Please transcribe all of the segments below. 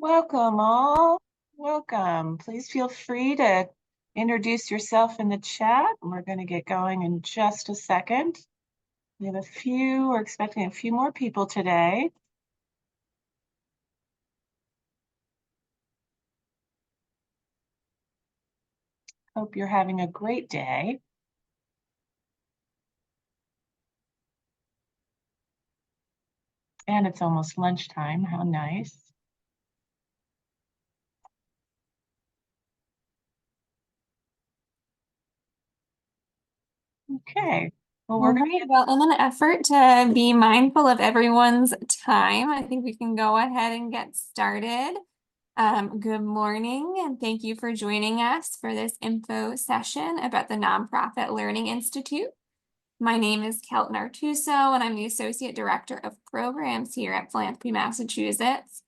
Welcome all. Welcome. Please feel free to introduce yourself in the chat. We're going to get going in just a second. We're expecting a few more people today. Hope you're having a great day. And it's almost lunchtime. How nice. Okay. Well, we're going to Well, in an effort to be mindful of everyone's time, I think we can go ahead and get started. Good morning, and thank you for joining us for this info session about the Nonprofit Learning Institute. My name is Kelton Artuso, and I'm the Associate Director of Programs here at Philanthropy, Massachusetts.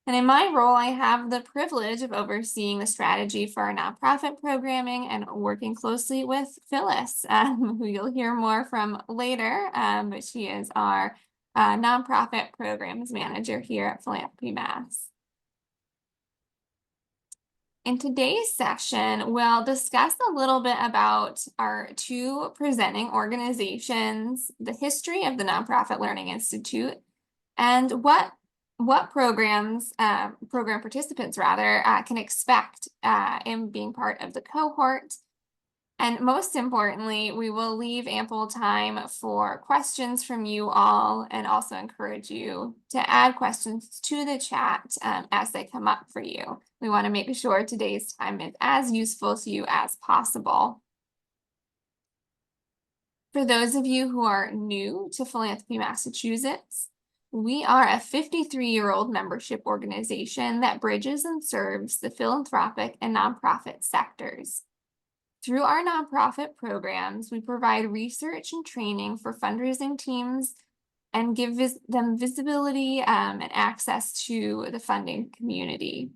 And in my role, I have the privilege of overseeing the strategy for our nonprofit programming and working closely with Phyllis, who you'll hear more from later, but she is our nonprofit programs manager here at Philanthropy Mass. In today's session, we'll discuss a little bit about our two presenting organizations, the history of the Nonprofit Learning Institute, and what program participants can expect in being part of the cohort. And most importantly, we will leave ample time for questions from you all, and also encourage you to add questions to the chat as they come up for you. We want to make sure today's time is as useful to you as possible. For those of you who are new to Philanthropy Massachusetts, we are a 53-year-old membership organization that bridges and serves the philanthropic and nonprofit sectors. Through our nonprofit programs, we provide research and training for fundraising teams and give them visibility and access to the funding community.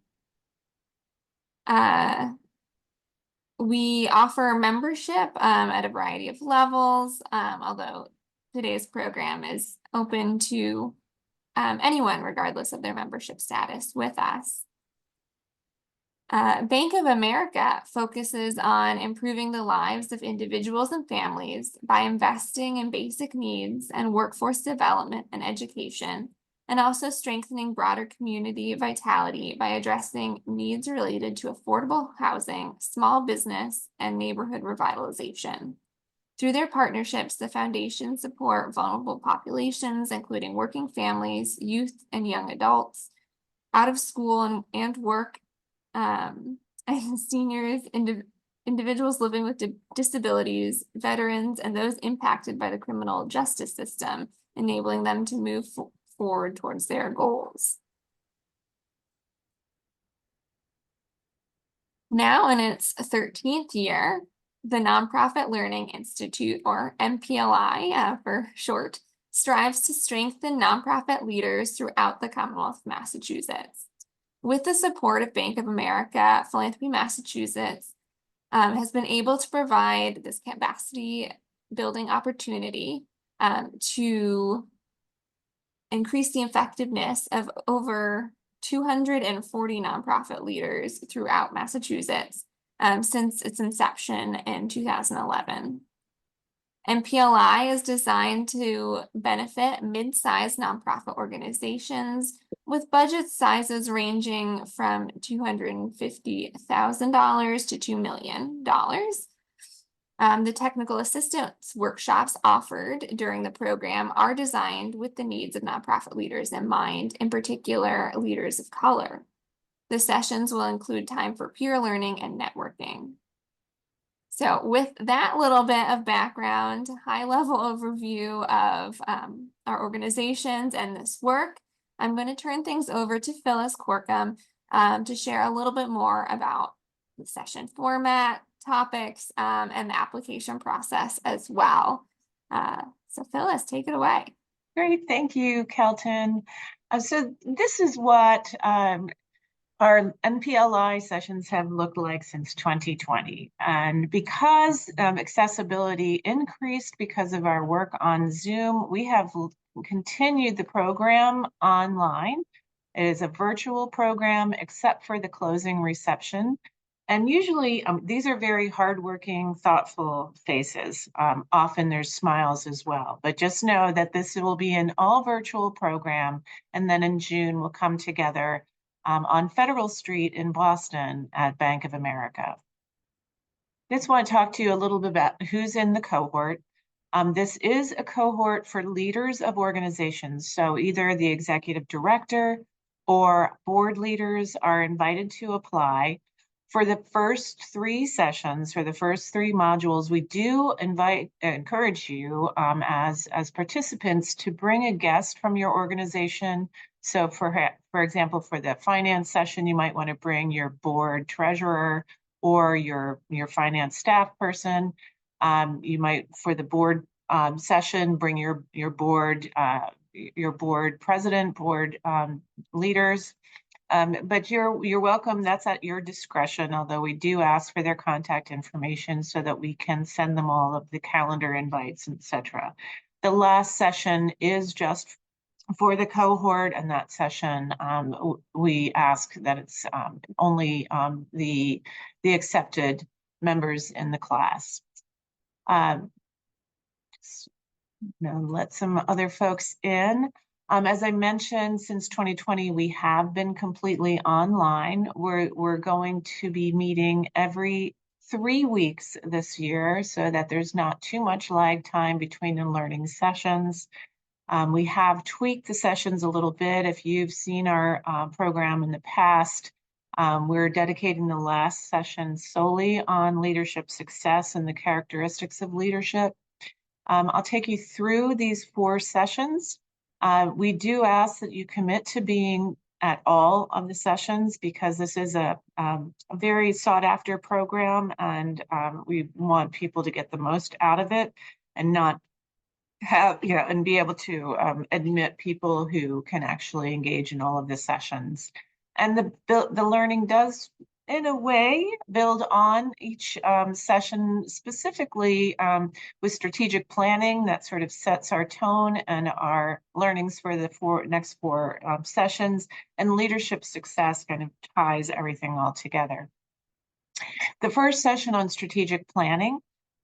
We offer membership at a variety of levels, although today's program is open to anyone, regardless of their membership status with us. Bank of America focuses on improving the lives of individuals and families by investing in basic needs and workforce development and education, and also strengthening broader community vitality by addressing needs related to affordable housing, small business, and neighborhood revitalization. Through their partnerships, the foundation support vulnerable populations, including working families, youth and young adults, out of school and work, and seniors, individuals living with disabilities, veterans, and those impacted by the criminal justice system, enabling them to move forward towards their goals. Now in its 13th year, the Nonprofit Learning Institute, or NPLI for short, strives to strengthen nonprofit leaders throughout the Commonwealth of Massachusetts. With the support of Bank of America, Philanthropy Massachusetts has been able to provide this capacity building opportunity to increase the effectiveness of over 240 nonprofit leaders throughout Massachusetts since its inception in 2011. NPLI is designed to benefit mid-sized nonprofit organizations with budget sizes ranging from $250,000 to $2 million. The technical assistance workshops offered during the program are designed with the needs of nonprofit leaders in mind, in particular, leaders of color. The sessions will include time for peer learning and networking. So with that little bit of background, high-level overview of our organizations and this work, I'm going to turn things over to Phyllis Corkum to share a little bit more about the session format, topics, and the application process as well. So Phyllis, take it away. Great. Thank you, Kelton. So this is what our NPLI sessions have looked like since 2020. And because accessibility increased because of our work on Zoom, we have continued the program online. It is a virtual program except for the closing reception. And usually these are very hardworking, thoughtful faces. Often there's smiles as well, but just know that this will be an all virtual program. And then in June, we'll come together on Federal Street in Boston at Bank of America. Just want to talk to you a little bit about who's in the cohort. This is a cohort for leaders of organizations. So either the executive director or board leaders are invited to apply. For the first 3 sessions, for the first 3 modules, we do encourage you as participants to bring a guest from your organization. So for example, for the finance session, you might want to bring your board treasurer or your finance staff person. You might, for the board session, bring your board president, board leaders. But you're welcome. That's at your discretion, although we do ask for their contact information so that we can send them all of the calendar invites, etc. The last session is just for the cohort, and that session we ask that it's only the accepted members in the class. Now let some other folks in. As I mentioned, since 2020, we have been completely online. We're going to be meeting every 3 weeks this year so that there's not too much lag time between the learning sessions. We have tweaked the sessions a little bit. If you've seen our program in the past, we're dedicating the last session solely on leadership success and the characteristics of leadership. I'll take you through these 4 sessions. We do ask that you commit to being at all of the sessions because this is a very sought after program, and we want people to get the most out of it and not have, and be able to admit people who can actually engage in all of the sessions. And the learning does, in a way, build on each session, specifically with strategic planning that sort of sets our tone and our learnings for the next 4 sessions, and leadership success kind of ties everything all together. The first session on strategic planning,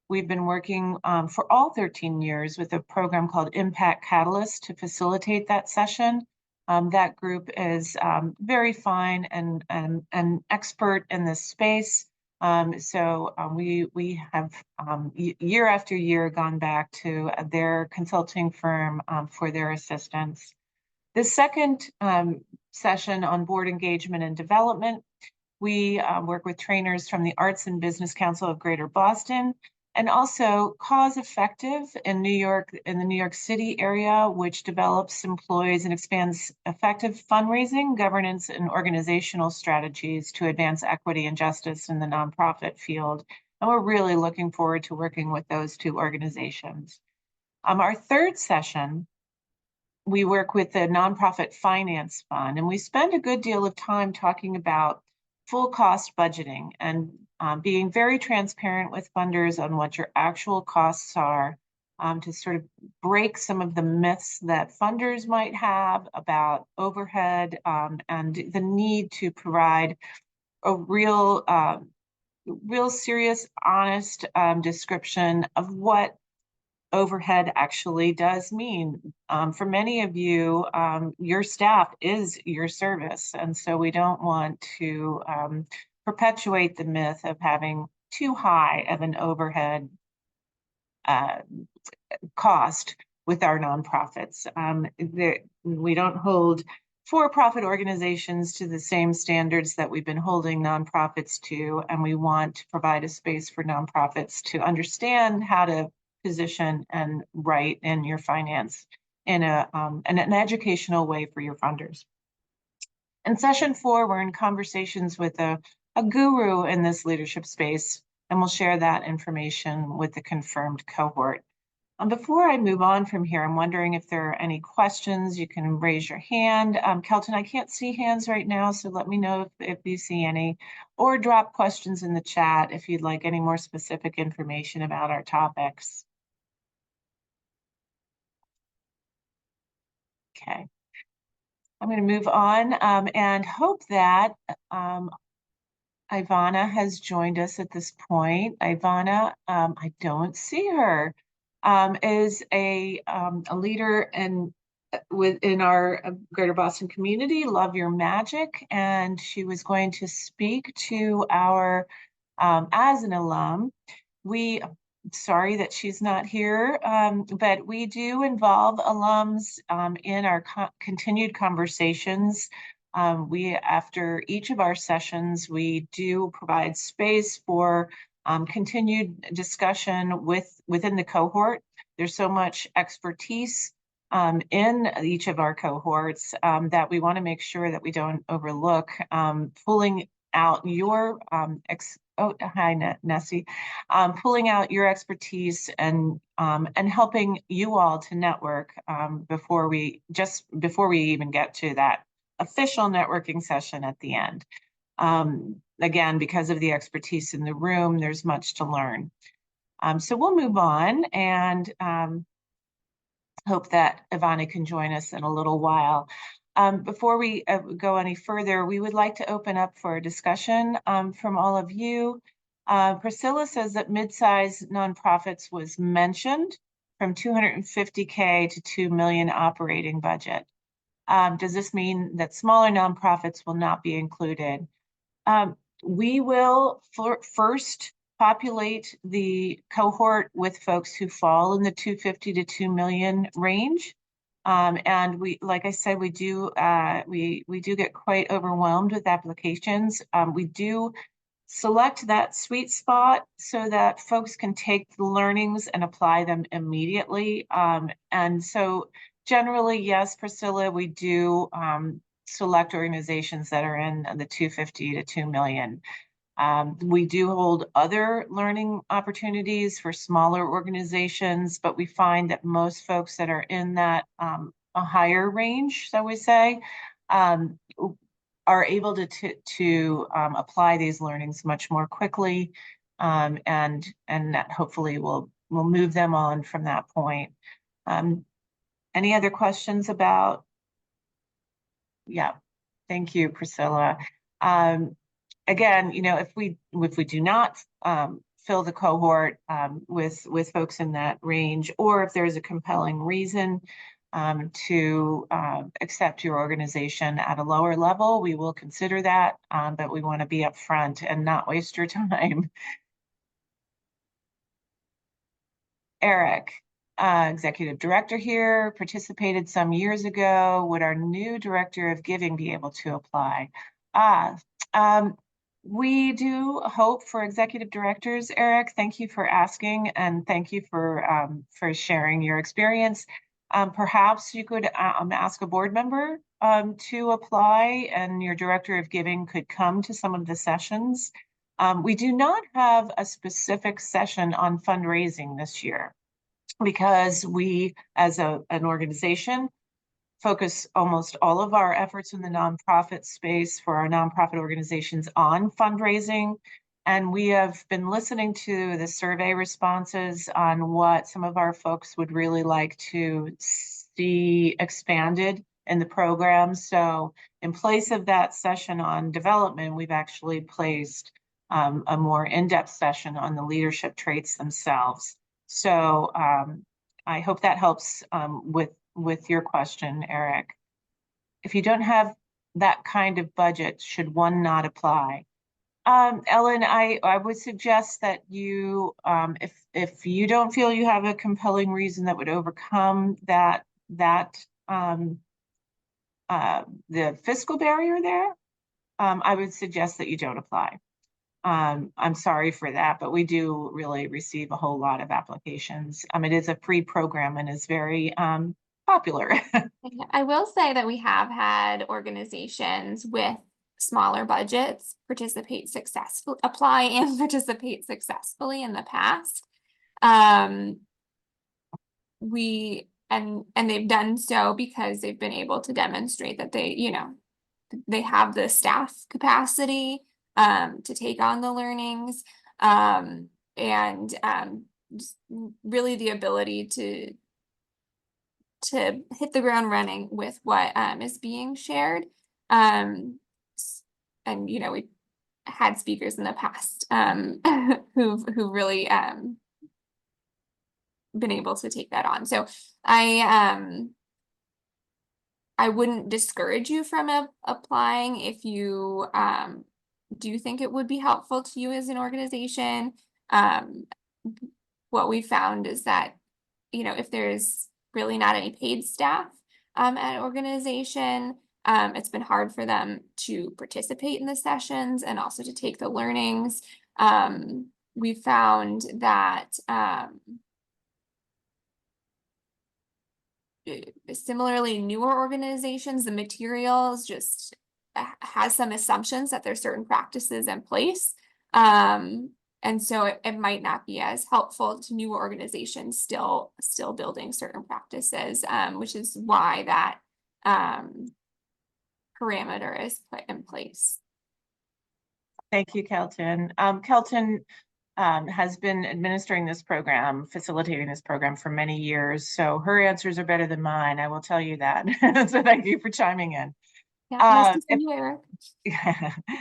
we've been working for all 13 years with a program called Impact Catalyst to facilitate that session. That group is very fine and expert in this space. So we have year after year gone back to their consulting firm for their assistance. The second session on board engagement and development, we work with trainers from the Arts and Business Council of Greater Boston, and also Cause Effective in New York, in the New York City area, which develops, employs, and expands effective fundraising, governance, and organizational strategies to advance equity and justice in the nonprofit field. And we're really looking forward to working with those 2 organizations. Our third session, we work with the Nonprofit Finance Fund, and we spend a good deal of time talking about full cost budgeting and being very transparent with funders on what your actual costs are, to sort of break some of the myths that funders might have about overhead, and the need to provide a real serious, honest description of what overhead actually does mean. For many of you, your staff is your service, and so we don't want to perpetuate the myth of having too high of an overhead cost with our nonprofits. We don't hold for-profit organizations to the same standards that we've been holding nonprofits to, and we want to provide a space for nonprofits to understand how to position and write in your finance in an educational way for your funders. In session 4, we're in conversations with a guru in this leadership space, and we'll share that information with the confirmed cohort. Before I move on from here, I'm wondering if there are any questions. You can raise your hand. Kelton, I can't see hands right now, so let me know if you see any, or drop questions in the chat if you'd like any more specific information about our topics. Okay. I'm going to move on and hope that Ivana has joined us at this point. Ivana, I don't see her, is a leader within our Greater Boston community, Love Your Magic, and she was going to speak to our, as an alum. Sorry that she's not here, but we do involve alums in our continued conversations. After each of our sessions, we do provide space for continued discussion within the cohort. There's so much expertise in each of our cohorts that we want to make sure that we don't overlook. Pulling out your hi Nessie, pulling out your expertise and helping you all to network before we even get to that official networking session at the end. Again, because of the expertise in the room, there's much to learn. So we'll move on and hope that Ivana can join us in a little while. Before we go any further, we would like to open up for a discussion from all of you. Priscilla says that mid-size nonprofits was mentioned from 250K to 2 million operating budget. Does this mean that smaller nonprofits will not be included? We will first populate the cohort with folks who fall in the 250 to 2 million range. And like I said, we do get quite overwhelmed with applications. We do select that sweet spot so that folks can take the learnings and apply them immediately. And so generally, yes, Priscilla, we do select organizations that are in the 250 to 2 million. We do hold other learning opportunities for smaller organizations, but we find that most folks that are in that a higher range, so we say, are able to apply these learnings much more quickly, and that hopefully will move them on from that point. Any other questions about? Yeah, thank you, Priscilla. Again, you know, if we do not fill the cohort with folks in that range, or if there's a compelling reason to accept your organization at a lower level, we will consider that, but we want to be upfront and not waste your time. Eric, executive director here, participated some years ago. Would our new director of giving be able to apply? We do hope for executive directors, Eric. Thank you for asking, and thank you for sharing your experience. Perhaps you could ask a board member to apply, and your director of giving could come to some of the sessions. We do not have a specific session on fundraising this year because we, as an organization, focus almost all of our efforts in the nonprofit space for our nonprofit organizations on fundraising. And we have been listening to the survey responses on what some of our folks would really like to see expanded in the program. So in place of that session on development, we've actually placed a more in-depth session on the leadership traits themselves. So I hope that helps with your question, Eric. If you don't have that kind of budget, should one not apply? Ellen, I would suggest that you, if you don't feel you have a compelling reason that would overcome the fiscal barrier there, I would suggest that you don't apply. I'm sorry for that, but we do really receive a whole lot of applications. It is a free program and is very popular. I will say that we have had organizations with smaller budgets apply and participate successfully in the past. And they've done so because they've been able to demonstrate that they have the staff capacity to take on the learnings, and just really the ability to hit the ground running with what is being shared. And we had speakers in the past who really been able to take that on. So I wouldn't discourage you from applying if you do think it would be helpful to you as an organization. What we found is that, if there's really not any paid staff at an organization, it's been hard for them to participate in the sessions and also to take the learnings. We found that similarly, newer organizations, the materials just has some assumptions that there's certain practices in place. And so it might not be as helpful to newer organizations still building certain practices, which is why that parameter is put in place. Thank you, Kelton. Kelton has been administering this program, facilitating this program for many years. So her answers are better than mine, I will tell you that. So thank you for chiming in. Yeah, nice to see you, Eric.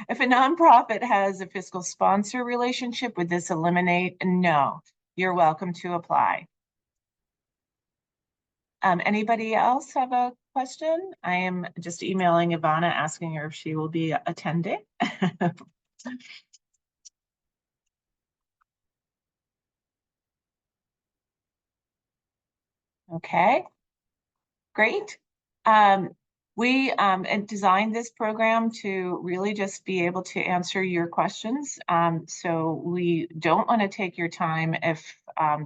If a nonprofit has a fiscal sponsor relationship, would this eliminate? No, you're welcome to apply. Anybody else have a question? I am just emailing Ivana asking her if she will be attending. Okay, great. We designed this program to really just be able to answer your questions. So we don't want to take your time if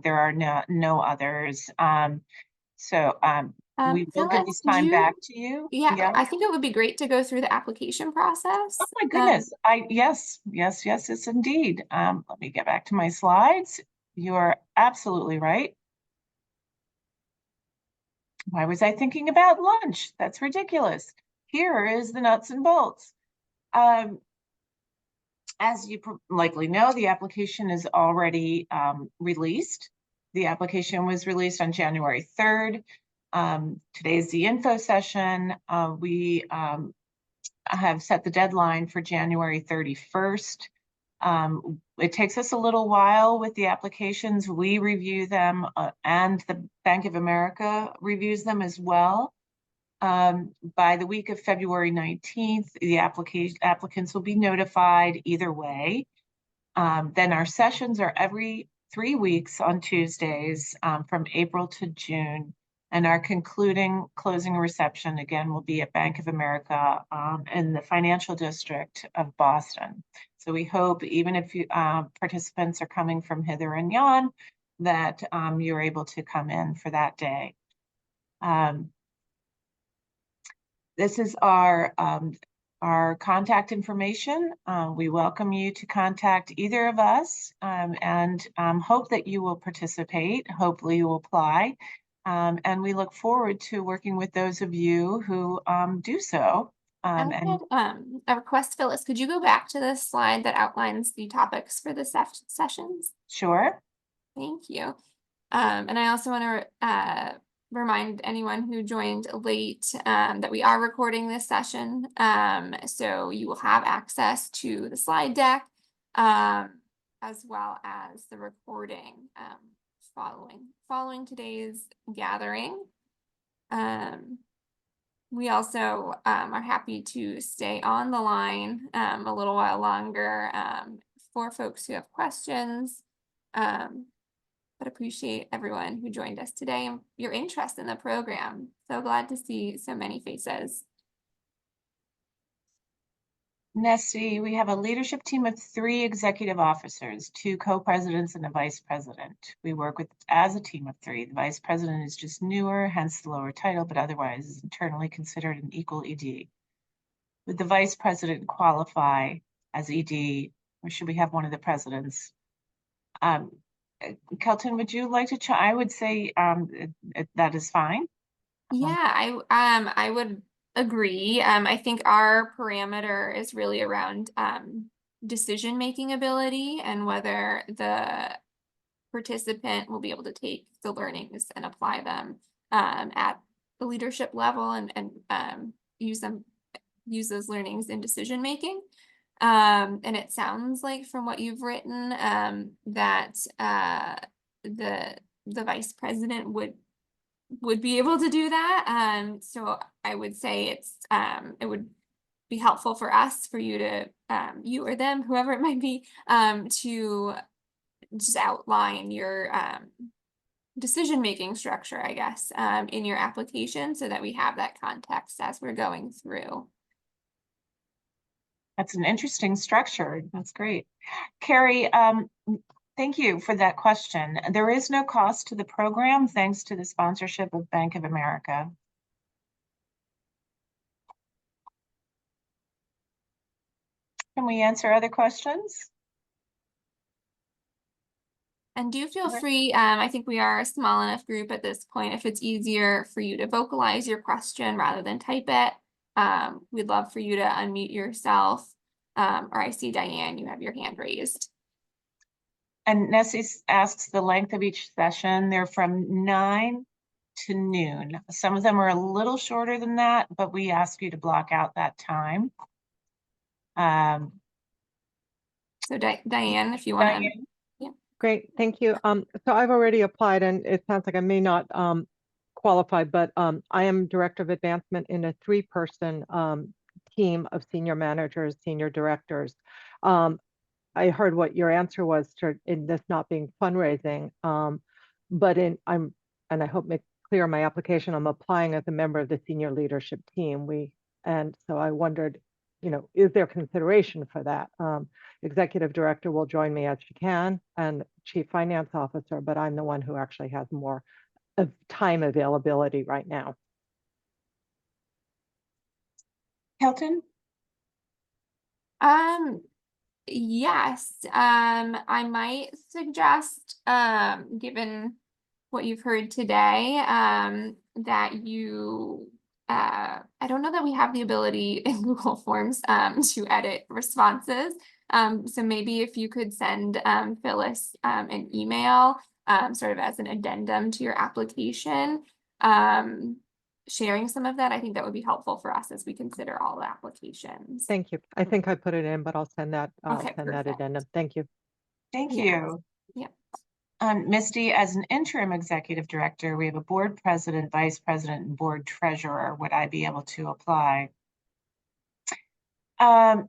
there are no others. We will give this time back to you. Yeah, I think it would be great to go through the application process. Oh my goodness. Yes, indeed. Let me get back to my slides. You're absolutely right. Why was I thinking about lunch? That's ridiculous. Here is the nuts and bolts. As you likely know, the application is already released. The application was released on January 3rd. Today is the info session. We have set the deadline for January 31st. It takes us a little while with the applications. We review them and the Bank of America reviews them as well. By the week of February 19th, the applicants will be notified either way. Then our sessions are every 3 weeks on Tuesdays from April to June. And our closing reception, again, will be at Bank of America in the financial district of Boston. So we hope, even if participants are coming from hither and yon, that you're able to come in for that day. This is our contact information. We welcome you to contact either of us and hope that you will participate. Hopefully you will apply. And we look forward to working with those of you who do so. I had a request, Phyllis. Could you go back to the slide that outlines the topics for the sessions? Sure. Thank you. And I also want to remind anyone who joined late that we are recording this session. So you will have access to the slide deck as well as the recording following today's gathering. We also are happy to stay on the line a little while longer for folks who have questions. But appreciate everyone who joined us today and your interest in the program. So glad to see so many faces. Nessie, we have a leadership team of 3 executive officers, 2 co-presidents and a vice president. We work as a team of 3. The vice president is just newer, hence the lower title, but otherwise is internally considered an equal ED. Would the vice president qualify as ED, or should we have one of the presidents? Kelton, would you like to I would say that is fine. Yeah, I would agree. I think our parameter is really around decision-making ability and whether the participant will be able to take the learnings and apply them at the leadership level and use those learnings in decision making. And it sounds like from what you've written, that the vice president would be able to do that. So I would say it would be helpful for us, for you to, you or them, whoever it might be, to just outline your decision-making structure, I guess, in your application, so that we have that context as we're going through. That's an interesting structure. That's great. Carrie, thank you for that question. There is no cost to the program thanks to the sponsorship of Bank of America. Can we answer other questions? And do feel free, I think we are a small enough group at this point, if it's easier for you to vocalize your question rather than type it, we'd love for you to unmute yourself. Or I see Diane, you have your hand raised. And Nessie asks the length of each session. They're from 9 to noon. Some of them are a little shorter than that, but we ask you to block out that time. So Diane, if you want to. Yeah. Great, thank you. So I've already applied, and it sounds like I may not qualify, but I am Director of Advancement in a 3-person team of senior managers, senior directors. I heard what your answer was in this not being fundraising, but and I hope make clear in my application, I'm applying as a member of the senior leadership team. And so I wondered, is there consideration for that? Executive director will join me as she can, and chief finance officer, but I'm the one who actually has more of time availability right now. Kelton? Yes, I might suggest, given what you've heard today, that you, I don't know that we have the ability in Google Forms to edit responses. So maybe if you could send Phyllis an email, sort of as an addendum to your application, sharing some of that, I think that would be helpful for us as we consider all the applications. Thank you. I think I put it in, but I'll send that. Okay, send that addendum. Thank you. Thank you. Yeah. Misty, as an interim executive director, we have a board president, vice president, and board treasurer. Would I be able to apply?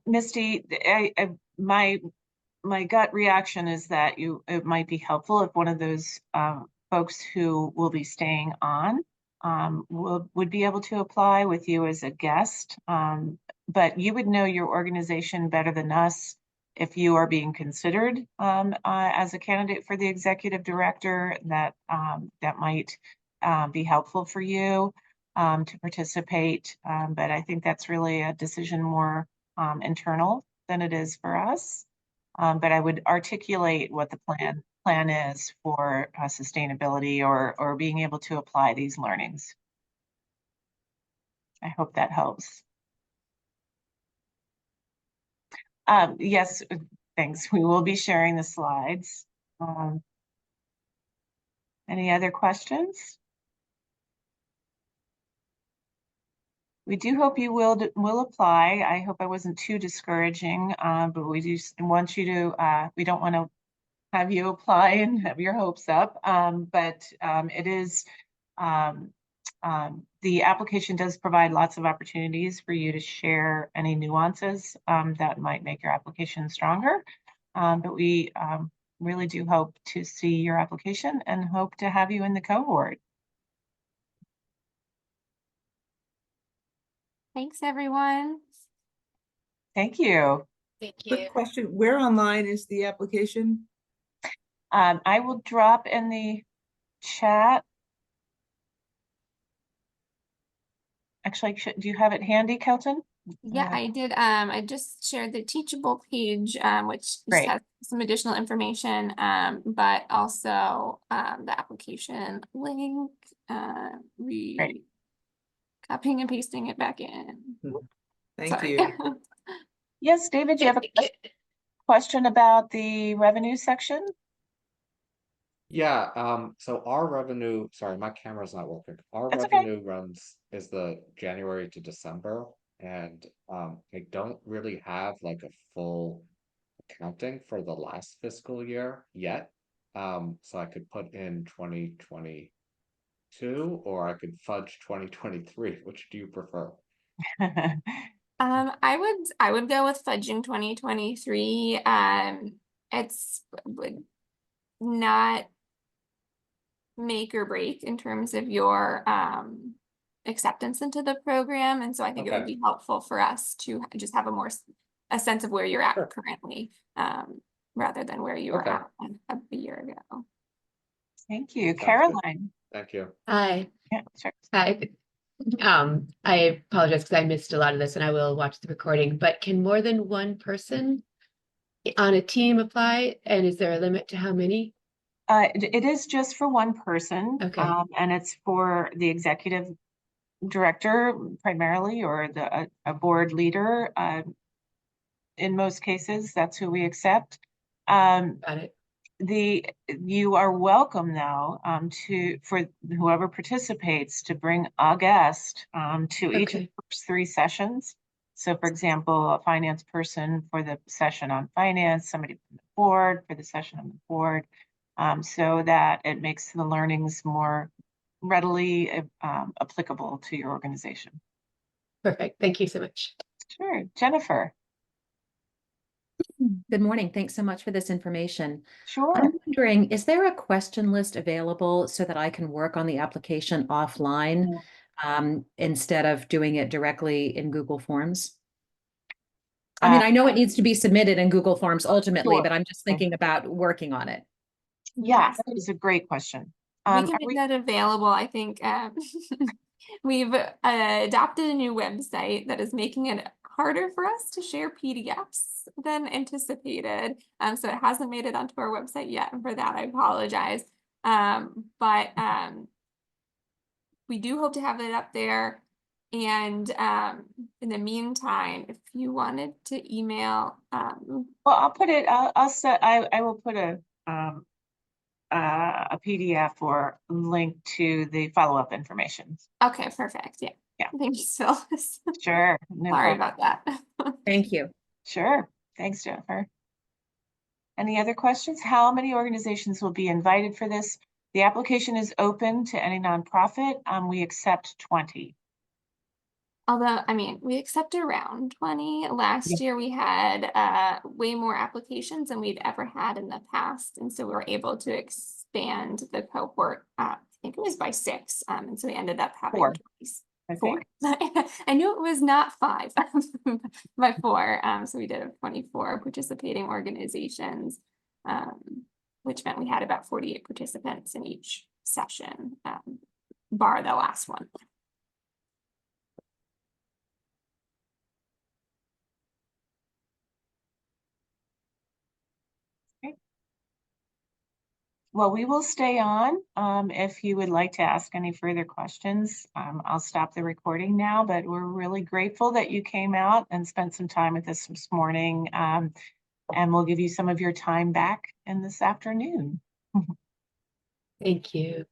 Misty, my gut reaction is that it might be helpful if one of those folks who will be staying on would be able to apply with you as a guest. But you would know your organization better than us if you are being considered as a candidate for the executive director. That might be helpful for you to participate. But I think that's really a decision more internal than it is for us. But I would articulate what the plan is for sustainability or being able to apply these learnings. I hope that helps. Yes, thanks. We will be sharing the slides. Any other questions? We do hope you will apply. I hope I wasn't too discouraging, but we do want you to, we don't want to have you apply and have your hopes up, but it is, the application does provide lots of opportunities for you to share any nuances that might make your application stronger. But we really do hope to see your application and hope to have you in the cohort. Thanks, everyone. Thank you. Thank you. Quick question, where online is the application? I will drop in the chat. Actually, do you have it handy, Kelton? Yeah, I did. I just shared the Teachable page, which just has some additional information, but also the application link. Copying and pasting it back in. Thank you. Yes, David, do you have a question about the revenue section? Yeah, so our revenue, sorry, my camera's not working. Our That's okay. revenue is the January to December, and I don't really have like a full accounting for the last fiscal year yet. So I could put in 2022 or I could fudge 2023. Which do you prefer? I would go with fudging 2023. It's would not make or break in terms of your acceptance into the program, and so I think it would Okay. be helpful for us to just have a sense of where you're at Sure. currently, rather than where you were Okay. at a year ago. Thank you. Sounds good. Caroline. Thank you. Hi. Yeah, sure. Hi. I apologize because I missed a lot of this and I will watch the recording, but can more than one person on a team apply? And is there a limit to how many? It is just for one person, Okay. and it's for the executive director primarily, or a board leader. In most cases, that's who we accept. Got it. You are welcome though, for whoever participates to bring a guest to each of Okay. the first 3 sessions. So for example, a finance person for the session on finance, somebody from the board for the session on the board, so that it makes the learnings more readily applicable to your organization. Perfect. Thank you so much. Sure. Jennifer. Good morning. Thanks so much for this information. Sure. I'm wondering, is there a question list available so that I can work on the application offline instead of doing it directly in Google Forms? I mean, I know it needs to be submitted in Google Forms ultimately, Sure. but I'm just thinking about working on it. Yeah, that is a great question. We Are can make that available. I think we've adopted a new website that is making it harder for us to share PDFs than anticipated. So it hasn't made it onto our website yet, and for that I apologize. But we do hope to have it up there. And in the meantime, if you wanted to email, Well, I'll put it, I will put a PDF or link to the follow-up information. okay, perfect. Yeah. Yeah. Thank you, Phyllis. Sure. No Sorry problem. about that. Thank you. Sure. Thanks, Jennifer. Any other questions? How many organizations will be invited for this? The application is open to any nonprofit. We accept 20. Although, I mean, we accept around 20. Last year we had way more applications than we'd ever had in the past. And so we were able to expand the cohort, I think it was by 6. And so we ended up having 4. 4. I knew it was not 5 by 4. So we did have 24 participating organizations, which meant we had about 48 participants in each session, bar the last one. Well, we will stay on. If you would like to ask any further questions, I'll stop the recording now, but we're really grateful that you came out and spent some time with us this morning. And we'll give you some of your time back in this afternoon. Thank you.